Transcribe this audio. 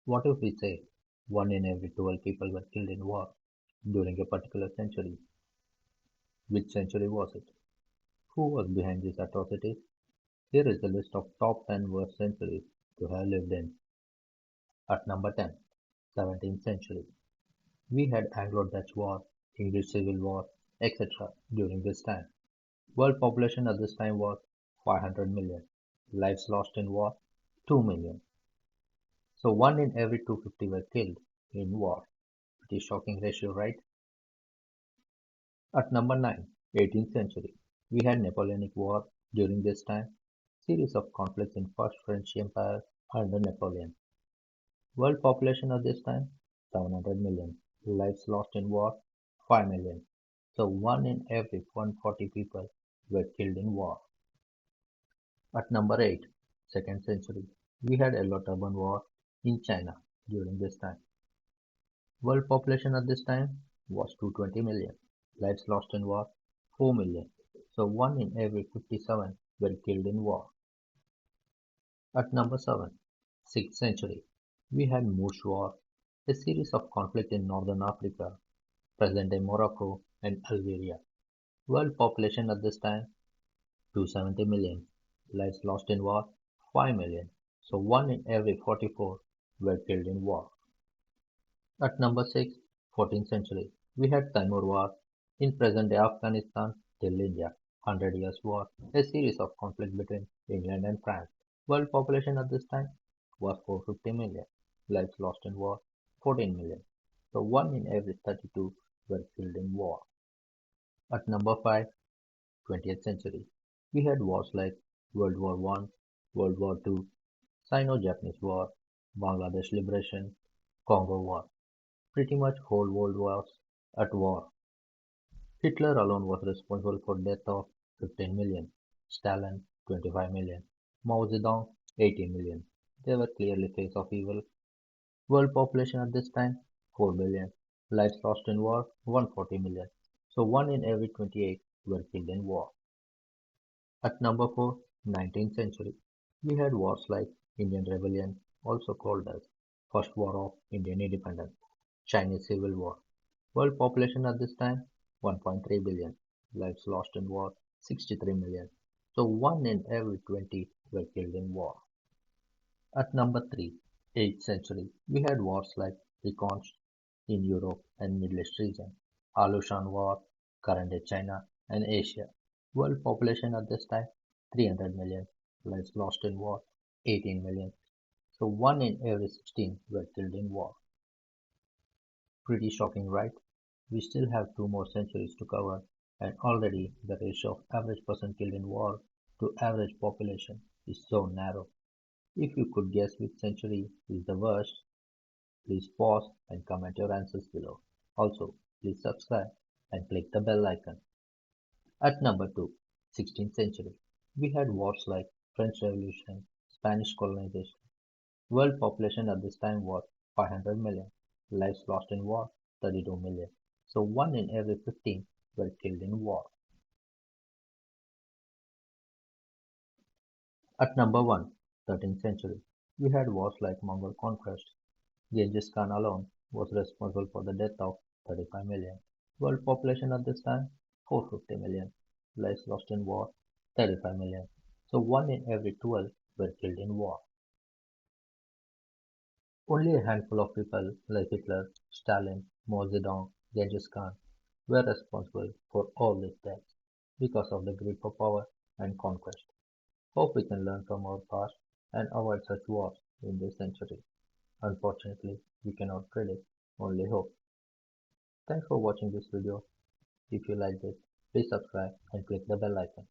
What if we say one in every 12 people were killed in war during a particular century? Which century was it? Who was behind these atrocities? Here is the list of top 10 worst centuries to have lived in. At number 10, 17th century. We had Anglo-Dutch War, English Civil War, etc. during this time. World population at this time was 500 million. Lives lost in war, 2 million. So 1 in every 250 were killed in war. Pretty shocking ratio, right? At number 9, 18th century. We had Napoleonic War during this time. Series of conflicts in First French Empire under Napoleon. World population at this time, 700 million. Lives lost in war, 5 million. So 1 in every 140 people were killed in war. At number 8, 2nd century. We had Anglo-Turban War in China during this time. World population at this time was 220 million. Lives lost in war, 4 million. So 1 in every 57 were killed in war. At number 7, 6th century, we had Moorish War, a series of conflicts in northern Africa, present-day Morocco and Algeria. World population at this time, 270 million. Lives lost in war, 5 million. So 1 in every 44 were killed in war. At number 6, 14th century, we had Timur War in present-day Afghanistan till India, 100 Years' War, a series of conflicts between England and France. World population at this time was 450 million. Lives lost in war, 14 million. So 1 in every 32 were killed in war. At number 5, 20th century, we had wars like World War I, World War II, Sino-Japanese War, Bangladesh Liberation, Congo War. Pretty much whole world was at war. Hitler alone was responsible for death of 15 million, Stalin 25 million, Mao Zedong 80 million. They were clearly face of evil. World population at this time 4 billion. Lives lost in war 140 million. So 1 in every 28 were killed in war. At number 4, 19th century. We had wars like Indian Rebellion, also called as First War of Indian Independence, Chinese Civil War. World population at this time 1.3 billion. Lives lost in war 63 million. So 1 in every 20 were killed in war. At number 3, 8th century, we had wars like the Conch in Europe and Middle East region, Alushan War, current-day China and Asia. World population at this time 300 million. Lives lost in war 18 million. So 1 in every 16 were killed in war. Pretty shocking, right? We still have 2 more centuries to cover, and already the ratio of average person killed in war to average population is so narrow. If you could guess which century is the worst, please pause and comment your answers below. Also, please subscribe and click the bell icon. At number 2, 16th century, we had wars like French Revolution, Spanish colonization. World population at this time was 500 million. Lives lost in war 32 million. So 1 in every 15 were killed in war. At number 1, 13th century, we had wars like Mongol conquest. Genghis Khan alone was responsible for the death of 35 million. World population at this time 450 million. Lives lost in war 35 million. So 1 in every 12 were killed in war. Only a handful of people like Hitler, Stalin, Mao Zedong, Genghis Khan were responsible for all these deaths because of the greed for power and conquest. Hope we can learn from our past and avoid such wars in this century. Unfortunately, we cannot predict, only hope. Thanks for watching this video. If you liked it, please subscribe and click the bell icon.